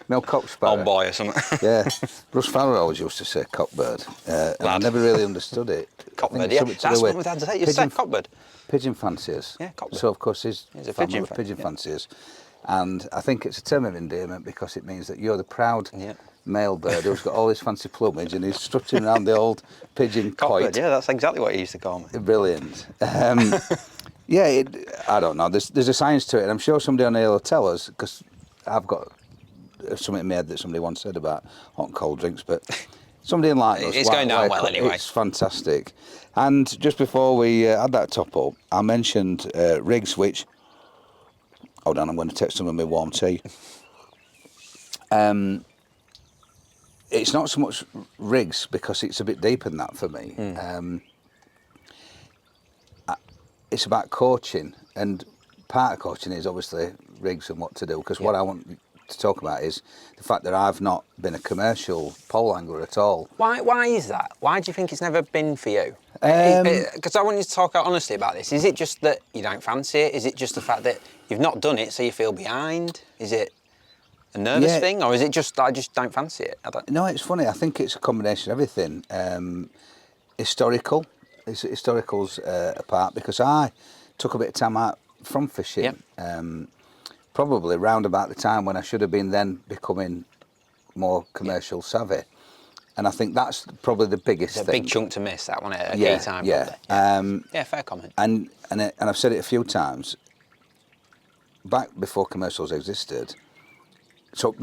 Milk cocksparrow.
old boy or something.
Yeah. Russ Farrer always used to say cockbird. And I never really understood it.
Cockbird, yeah. That's what my dad said. You said cockbird.
Pigeon fanciers.
Yeah, cockbird.
So, of course, he's
a pigeon
fanciers. And I think it's a term of endearment because it means that you're the proud male bird who's got all this fancy plumage and he's strutting around the old pigeon coit.
Yeah, that's exactly what he used to call me.
Brilliant. Yeah, I don't know. There's a science to it, and I'm sure somebody on here will tell us, because I've got something in my head that somebody once said about hot and cold drinks, but somebody enlighten us.
It's going down well anyway.
It's fantastic. And just before we had that top up, I mentioned rigs, which... Hold on, I'm going to take some of my warm tea. It's not so much rigs, because it's a bit deeper than that for me. It's about coaching, and part of coaching is obviously rigs and what to do, because what I want to talk about is the fact that I've not been a commercial pole angler at all.
Why is that? Why do you think it's never been for you? Because I want you to talk out honestly about this. Is it just that you don't fancy it? Is it just the fact that you've not done it so you feel behind? Is it a nervous thing, or is it just I just don't fancy it?
No, it's funny. I think it's a combination of everything. Historical's a part, because I took a bit of time out from fishing, probably round about the time when I should have been then becoming more commercial savvy, and I think that's probably the biggest thing.
It's a big chunk to miss, that one at a key time. Yeah, fair comment.
And I've said it a few times. Back before commercials existed. So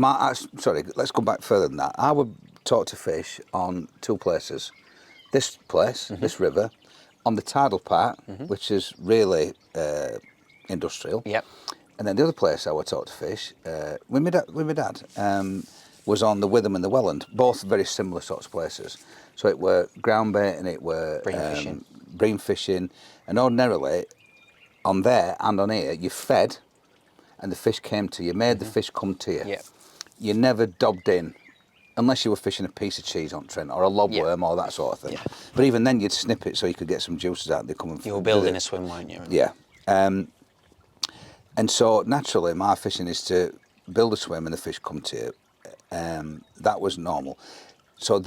sorry, let's go back further than that. I would taught to fish on 2 places. This place, this river, on the tidal part, which is really industrial.
Yep.
And then the other place I was taught to fish with my dad was on the Witham and the Welland, both very similar sorts of places. So it were ground bait and it were bream fishing. And ordinarily, on there and on here, you fed and the fish came to you, made the fish come to you.
Yep.
You never dobbed in, unless you were fishing a piece of cheese on Trent or a lobworm or that sort of thing. Yeah. But even then, you'd snip it so you could get some juices out. They come and
you were building a swim, weren't you?
Yeah. And so naturally, my fishing is to build a swim and the fish come to you. That was normal. So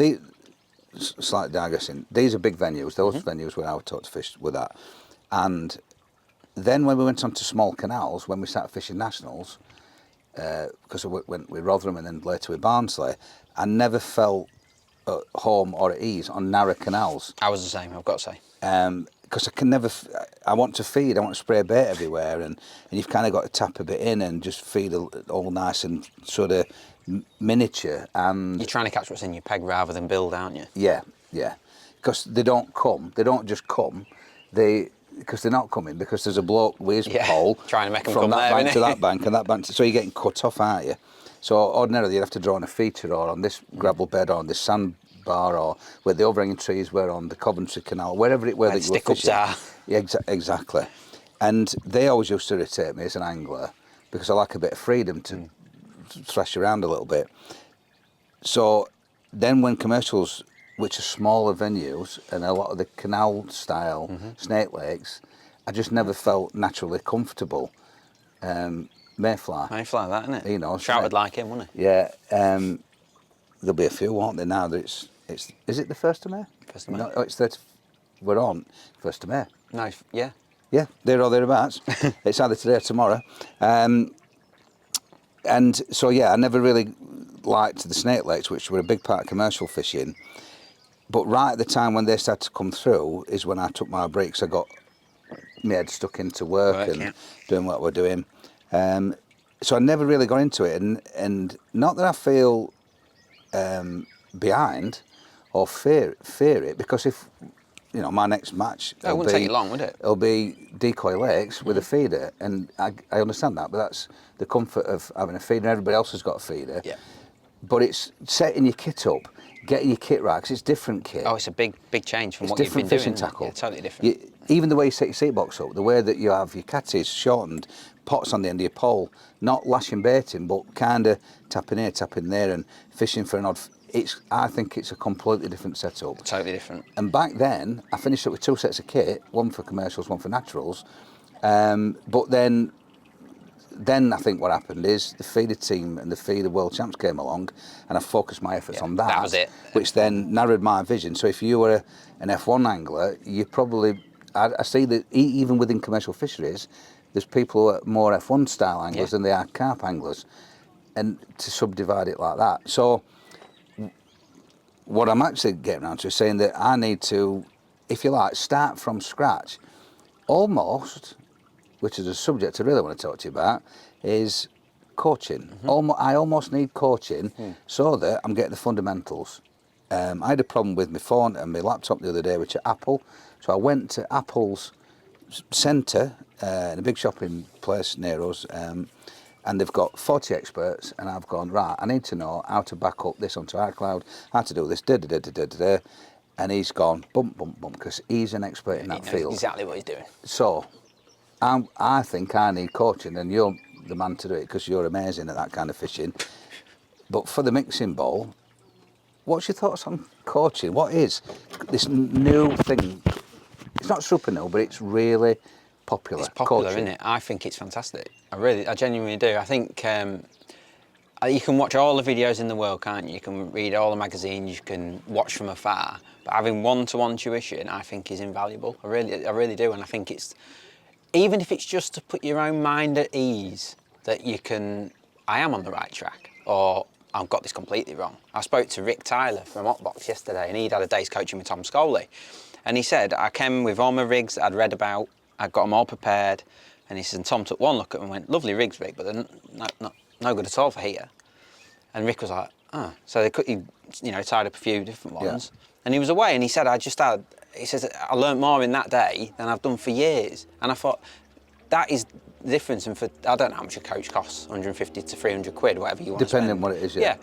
slightly digressing, these are big venues. Those venues where I was taught to fish with that. And then when we went on to small canals, when we started fishing nationals, because we went with Rotherham and then later with Barnsley, I never felt at home or at ease on narrow canals.
I was the same, I've got to say.
Because I can never, I want to feed, I want to spray bait everywhere, and you've kind of got to tap a bit in and just feed all nice and sort of miniature. And
you're trying to catch what's in your peg rather than build, aren't you?
Yeah, yeah. Because they don't just come, because they're not coming, because there's a bloke with his pole
trying to make them
from
come
that
there,
bank to that bank and that bank so you're getting cut off, aren't you? So ordinarily you'd have to draw on a feature or on this gravel bed or on this sandbar or where the overhanging trees were on the Coventry Canal, wherever it were that you were fishing. Yeah, exactly. And they always used to irritate me as an angler because I like a bit of freedom to thrash around a little bit. So then when commercials, which are smaller venues and a lot of the canal style snake lakes, I just never felt naturally comfortable. Mayfly,
that, isn't it?
You know,
shouted like him, wasn't he?
Yeah. There'll be a few, won't there? Now that it's is it the 1st of May?
1st of May.
No, it's that we're on 1st of May.
No, yeah.
Yeah, there or thereabouts. It's either today or tomorrow. And so yeah, I never really liked the snake lakes, which were a big part of commercial fishing. But right at the time when they started to come through is when I took my breaks. I got my head stuck into work and doing what we're doing. So I never really got into it, and not that I feel behind or fear it, because if you know my next match,
it wouldn't take you long, would it?
It'll be Decoy Lakes with a feeder, and I understand that, but that's the comfort of having a feeder. And everybody else has got a feeder.
Yeah.
But it's setting your kit up, getting your kit right, 'cause it's different kit.
Oh, it's a big change from
it's
what you've been doing.
Different fishing tackle.
Yeah, totally different.
Even the way you set your seat box up, the way that you have your catties shortened, pots on the end of your pole, not lashing baiting, but kind of tapping here, tapping there, and fishing for an odd. I think it's a completely different setup.
Totally different.
And back then, I finished up with 2 sets of kit, one for commercials, one for naturals. But then I think what happened is the feeder team and the feeder world champs came along, and I focused my efforts on that.
That was it.
Which then narrowed my vision. So if you were an F1 angler, you probably, I see that even within commercial fisheries, there's people who are more F1 style anglers than they are carp anglers, and to subdivide it like that. So what I'm actually getting around to is saying that I need to, if you like, start from scratch, almost, which is a subject I really want to talk to you about, is coaching. I almost need coaching so that I'm getting the fundamentals. I had a problem with my phone and my laptop the other day, which are Apple. So I went to Apple's centre in a big shopping place near us, and they've got 40 experts, and I've gone, right, I need to know how to back up this onto iCloud, how to do this, and he's gone, bump, because he's an expert in that field.
Exactly what he's doing.
So I think I need coaching, and you're the man to do it because you're amazing at that kind of fishing. But for the mixing bowl, what's your thoughts on coaching? What is this new thing? It's not super new, but it's really popular.
It's popular,
coaching.
isn't it? I think it's fantastic. I genuinely do. I think you can watch all the videos in the world, can't you? You can read all the magazines, you can watch from afar. But having one-to-one tuition, I think, is invaluable. I really do, and I think it's, even if it's just to put your own mind at ease, that you can, I am on the right track, or I've got this completely wrong. I spoke to Rick Tyler from Hotbox yesterday, and he'd had a day's coaching with Tom Scully. And he said, I came with all my rigs that I'd read about, I'd got them all prepared, and he said, and Tom took one look at them and went, lovely rigs, Rick, but they're no good at all for here. And Rick was like, oh. So he tied up a few different ones. Yeah. And he was away, and he said, he says, I learnt more in that day than I've done for years. And I thought, that is the difference. And I don't know how much a coach costs, 150 to 300 quid, whatever you want to spend.
Depending on what it is,
yeah.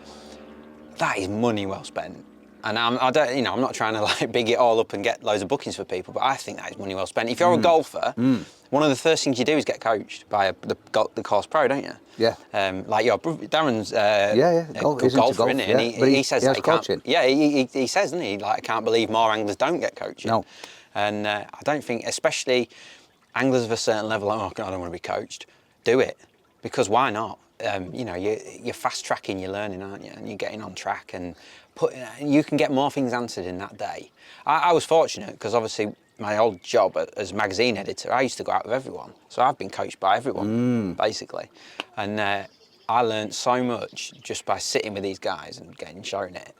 That is money well spent. And I'm not trying to like big it all up and get loads of bookings for people, but I think that is money well spent. If you're a golfer, one of the first things you do is get coached by the course pro, don't you?
Yeah.
Like Darren's a good golfer, isn't he?
Yeah.
And he says
he
that
he can't.
Yeah, he says, doesn't he? Like, I can't believe more anglers don't get coaching.
No.
And I don't think, especially anglers of a certain level, like, oh, God, I don't want to be coached. do it, because why not? You know, you're fast tracking your learning, aren't you? And you're getting on track, and you can get more things answered in that day. I was fortunate because obviously my old job as magazine editor, I used to go out with everyone, so I've been coached by everyone basically, and I learned so much just by sitting with these guys and getting shown it.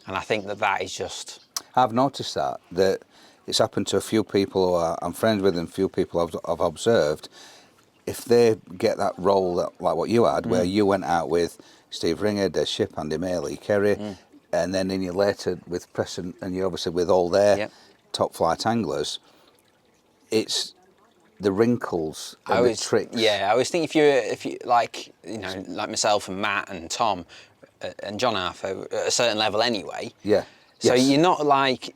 And I think that is just.
I've noticed that it's happened to a few people who I'm friends with, and few people I've observed. If they get that role like what you had, where you went out with Steve Ringer, Des Ship, Andy Maley, Kerry, and then in your later with Preston, and you obviously with all their top flight anglers, it's the wrinkles and the tricks.
Yeah, I always think if you like, you know, like myself and Matt and Tom and John Arthur at a certain level anyway.
Yeah.
So you're not like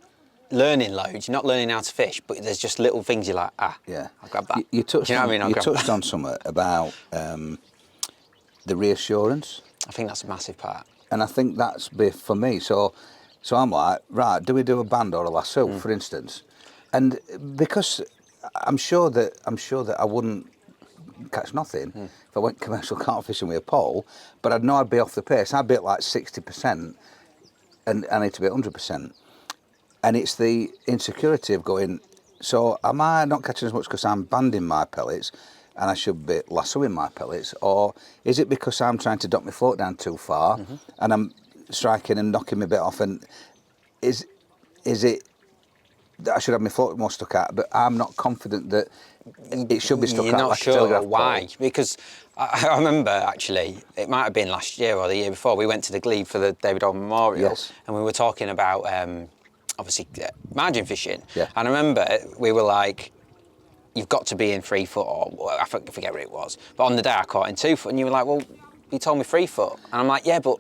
learning loads. You're not learning how to fish, but there's just little things you're like,
yeah,
I'll grab that.
You touched.
Do you know what I mean?
You touched on something about the reassurance.
I think that's a massive part.
And I think that's for me. So I'm like, right, do we do a band or a lasso, for instance? And because I'm sure that I wouldn't catch nothing if I went commercial carp fishing with a pole, but I'd know I'd be off the pace. I'd be at like 60%, and I need to be at 100%. And it's the insecurity of going, so am I not catching as much because I'm banding my pellets and I should be lassoing my pellets, or is it because I'm trying to dock my float down too far and I'm striking and knocking my bit off? And is it that I should have my float more stuck out, but I'm not confident that it should be stuck
You're
out
not
like
sure
a telegraph
why?
pole?
Because I remember actually, it might have been last year or the year before, we went to the Glebe for the David Old Memorial, and we were talking about obviously margin fishing.
Yeah.
And I remember we were like, you've got to be in 3 foot, or I forget what it was. But on the day I caught in 2 foot, and you were like, well, you told me 3 foot. And I'm like, yeah, but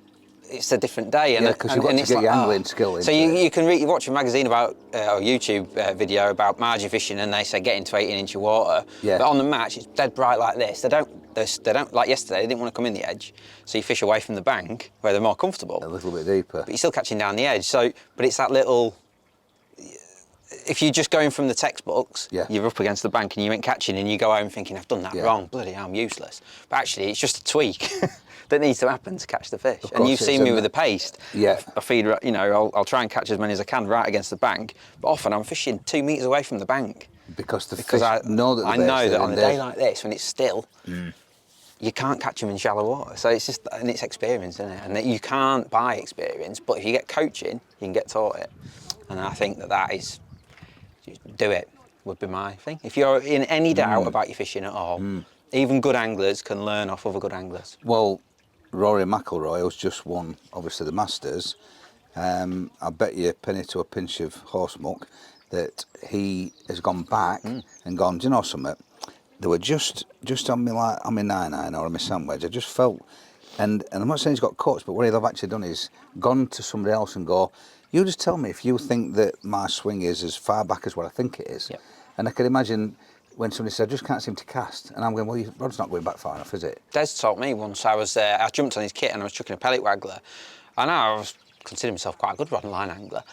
it's a different day. And,
Yeah, because you've got to get your angling skill into
So you can you watch a magazine about, or YouTube video about margin fishing, and they say get into 18-inch water.
Yeah.
But on the match, it's dead bright like this. They don't, like yesterday, they didn't want to come in the edge. So you fish away from the bank where they're more comfortable.
A little bit deeper.
But you're still catching down the edge. So, but it's that little, if you're just going from the textbooks, you're up against the bank and you ain't catching, and you go home thinking, I've done that wrong, bloody hell, I'm useless. But actually, it's just a tweak that needs to happen to catch the fish. And you've seen me with the paste.
Yeah.
I feed, you know, I'll try and catch as many as I can right against the bank, but often I'm fishing 2 metres away from the bank.
Because fish know that
I know that on a day like this, when it's still, you can't catch them in shallow water. So it's just, and it's experience, isn't it? And that you can't buy experience, but if you get coaching, you can get taught it. And I think that is, do it, would be my thing. If you're in any doubt about your fishing at all, even good anglers can learn off other good anglers.
Well, Rory McIlroy, who's just won, obviously, the Masters, I bet you a penny to a pinch of horse muck that he has gone back and gone, do you know something? They were just on me, like on my 9-iron or on my sandwich. I just felt, and I'm not saying he's got coached, but what he'll have actually done is gone to somebody else and go, you just tell me if you think that my swing is as far back as what I think it is.
Yep.
And I can imagine when somebody said, I just can't seem to cast. And I'm going, well, your rod's not going back far enough, is it?
Des taught me once. I jumped on his kit and I was chucking a pellet waggler. And I was considering myself quite a good rod and line angler.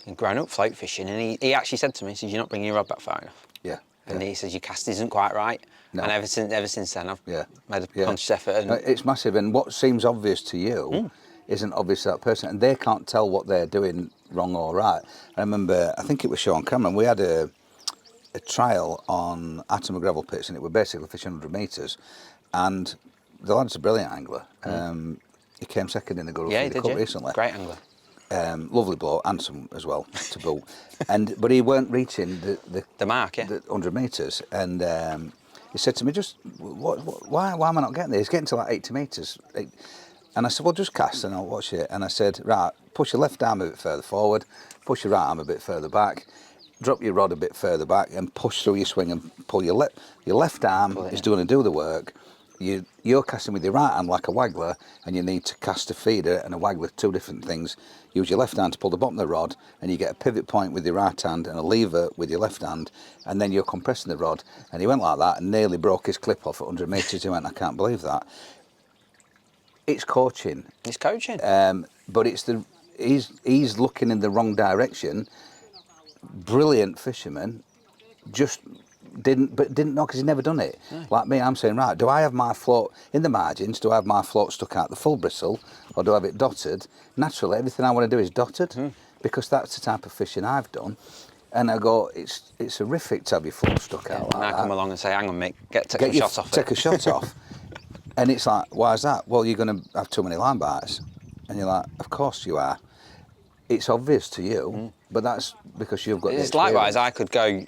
And grown up float fishing. And he actually said to me, he said, you're not bringing your rod back far enough.
Yeah.
And he says, your cast isn't quite right.
No.
And ever since then, I've made a conscious effort. And
it's massive. And what seems obvious to you isn't obvious to that person. And they can't tell what they're doing wrong or right. I remember, I think it was Sean Cameron, we had a trial on Atom gravel pits, and it were basically fishing 100 metres. And the lad's a brilliant angler. He came second in the Guru Feeder Cup recently.
Great angler.
Lovely bloke, handsome as well, to boot. But he weren't reaching
the mark,
the 100 metres. And he said to me, just, why am I not getting there? He's getting to like 80 metres. And I said, well, just cast and I'll watch it. And I said, right, push your left arm a bit further forward, push your right arm a bit further back, drop your rod a bit further back and push through your swing and pull your left arm is going to do the work. You're casting with your right hand like a waggler, and you need to cast a feeder and a waggler, two different things. Use your left hand to pull the bottom of the rod, and you get a pivot point with your right hand and a lever with your left hand, and then you're compressing the rod. And he went like that and nearly broke his clip off at 100 metres. He went, I can't believe that. It's coaching.
It's coaching.
But it's he's looking in the wrong direction. Brilliant fisherman, just didn't know because he's never done it. No. Like me, I'm saying, right, do I have my float in the margins? Do I have my float stuck out the full bristle, or do I have it dotted? Naturally, everything I want to do is dotted because that's the type of fishing I've done. And I go, it's horrific to have your float stuck out like
and I
that.
come along and say, hang on, mate, take a shot off.
Take a shot off. And it's like, why is that? Well, you're going to have too many line bites. And you're like, of course you are. It's obvious to you, but that's because you've got.
It's likewise. I could go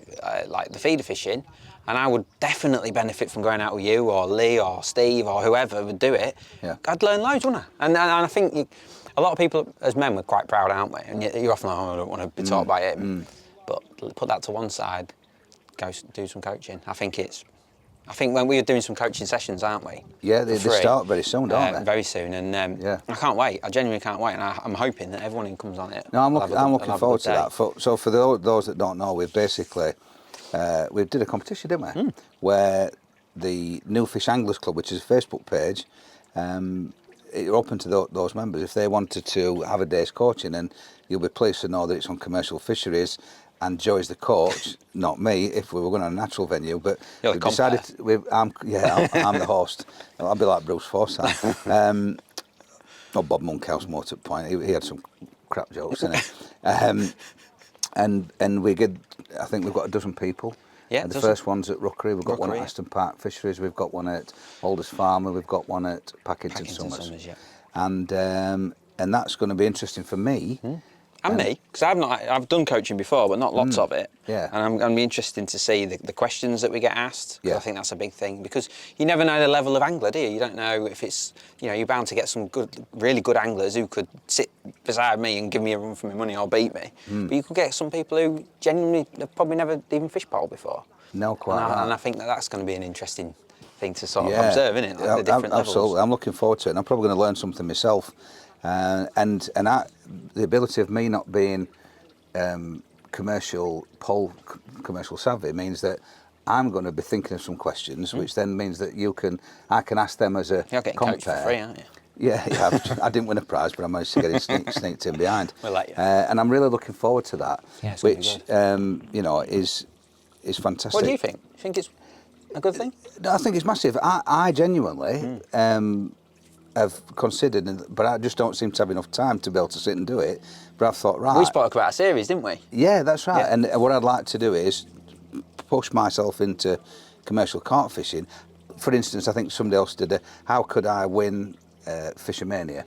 like the feeder fishing, and I would definitely benefit from going out with you or Lee or Steve or whoever would do it.
Yeah.
I'd learn loads, wouldn't I? And I think a lot of people as men we're quite proud, aren't we? And you're often like, oh, I don't want to be taught by him. But put that to one side, go do some coaching. I think when we're doing some coaching sessions, aren't we?
Yeah, they start very soon, don't they?
Very soon, and I can't wait. I genuinely can't wait, and I'm hoping that everyone who comes on it.
No, I'm looking forward to that. So for those that don't know, we've basically we did a competition, didn't we? Where the Nufish Anglers Club, which is a Facebook page, it's open to those members if they wanted to have a day's coaching, and you'll be pleased to know that it's on commercial fisheries. And Joey's the coach, not me, if we were going to a natural venue. But
we decided,
I'm the host. I'll be like Bruce Forsyth. Not Bob Monkhouse, more to the point. He had some crap jokes in it. And we get, I think we've got a dozen people.
Yeah,
the first one's at Rookery. We've got one at Aston Park Fisheries. We've got one at Alders Farmer. We've got one at Packington Summers.
Yeah.
And that's going to be interesting for me.
And me, because I've done coaching before, but not lots of it.
Yeah.
And I'm going to be interested to see the questions that we get asked.
Yeah.
I think that's a big thing, because you never know the level of angler, do you? You don't know if it's, you're bound to get some really good anglers who could sit beside me and give me a run for my money or beat me. But you could get some people who genuinely have probably never even fished pole before.
No, quite right.
And I think that's going to be an interesting thing to sort of observe, isn't it? Like the different
absolutely.
levels.
I'm looking forward to it, and I'm probably going to learn something myself. The ability of me not being commercial savvy means that I'm going to be thinking of some questions, which then means that I can ask them as a
You're getting
compare.
coached for free, aren't you?
Yeah, I didn't win a prize, but I managed to get it sneaked in behind.
We'll let you.
And I'm really looking forward to that,
Yeah, it's
which is fantastic.
What do you think? Do you think it's a good thing?
I think it's massive. I genuinely have considered, but I just don't seem to have enough time to be able to sit and do it. But I've thought, right.
We spoke about a series, didn't we?
Yeah, that's right.
Yeah.
And what I'd like to do is push myself into commercial carp fishing. For instance, I think somebody else did how could I win Fishermania?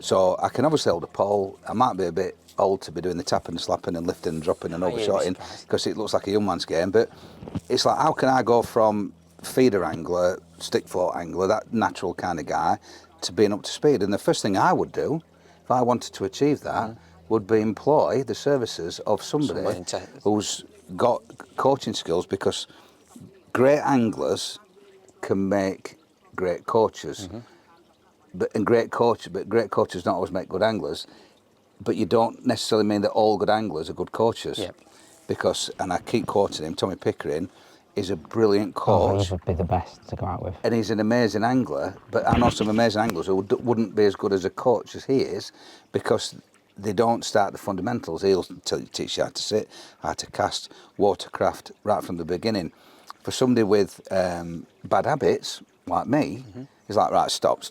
So I can obviously hold a pole. I might be a bit old to be doing the tapping and slapping and lifting and dropping and overshotting, because it looks like a young man's game. But it's like, how can I go from feeder angler, stick float angler, that natural kind of guy, to being up to speed? And the first thing I would do, if I wanted to achieve that, would be employ the services of somebody who's got coaching skills, because great anglers can make great coaches. But great coaches don't always make good anglers. But you don't necessarily mean that all good anglers are good coaches.
Yep.
Because, and I keep quoting him, Tommy Pickering is a brilliant coach.
He would be the best to go out with.
And he's an amazing angler, but I know some amazing anglers who wouldn't be as good as a coach as he is, because they don't start the fundamentals. He'll teach you how to sit, how to cast, watercraft, right from the beginning. For somebody with bad habits, like me, it's like, right, stop.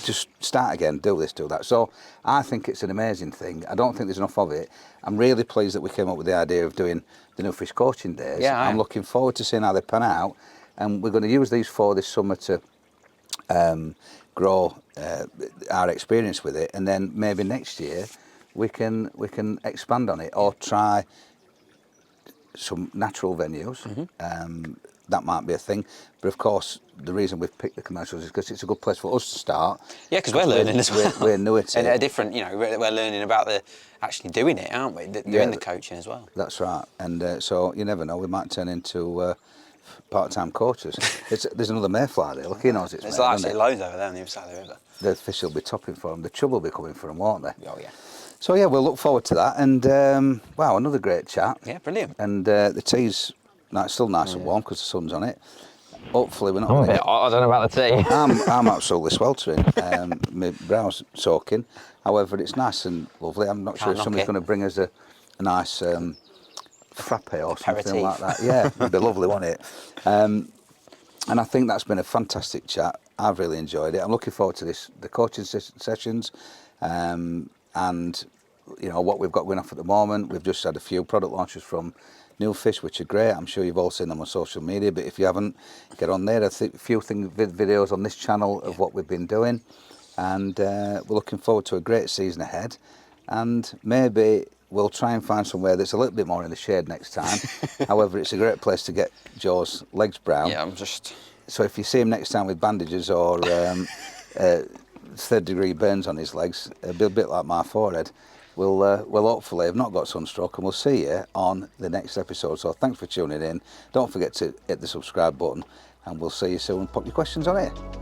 Just start again, do this, do that. So I think it's an amazing thing. I don't think there's enough of it. I'm really pleased that we came up with the idea of doing the Nufish coaching days.
Yeah,
I'm looking forward to seeing how they pan out. And we're going to use these 4 this summer to grow our experience with it. And then maybe next year we can expand on it, or try some natural venues. That might be a thing, but of course the reason we've picked the commercials is because it's a good place for us to start.
Yeah, because we're learning as well.
We're new to
and
it.
a different, we're learning about actually doing it, aren't we? Doing the coaching as well.
That's right, and so you never know, we might turn into part-time coaches. There's another mayfly there. Look, he knows it's.
There's
made,
actually loads over there on the other side of the river.
The fish will be topping for them. The chub will be coming for them, won't they?
Oh yeah.
So yeah, we'll look forward to that. And wow, another great chat.
Yeah, brilliant.
And the tea's still nice and warm because the sun's on it. Hopefully we're not.
I'm a bit hot, I don't know about the tea.
I'm absolutely sweltering. My brow's soaking. However, it's nice and lovely. I'm not sure if somebody's going to bring us a nice frappe or something
Aperitif.
like that. Yeah, it'd be lovely, wouldn't it? And I think that's been a fantastic chat. I've really enjoyed it. I'm looking forward to the coaching sessions, and you know what we've got going off at the moment. We've just had a few product launches from Nufish, which are great. I'm sure you've all seen them on social media, but if you haven't, get on there. A few videos on this channel of what we've been doing, and we're looking forward to a great season ahead. And maybe we'll try and find somewhere that's a little bit more in the shade next time. However, it's a great place to get Joe's legs brown.
Yeah, I'm just...
So if you see him next time with bandages or third-degree burns on his legs, it'll be a bit like my forehead. We'll hopefully have not got sunstroke, and we'll see you on the next episode. So thanks for tuning in. Don't forget to hit the subscribe button, and we'll see you soon. Pop your questions on here.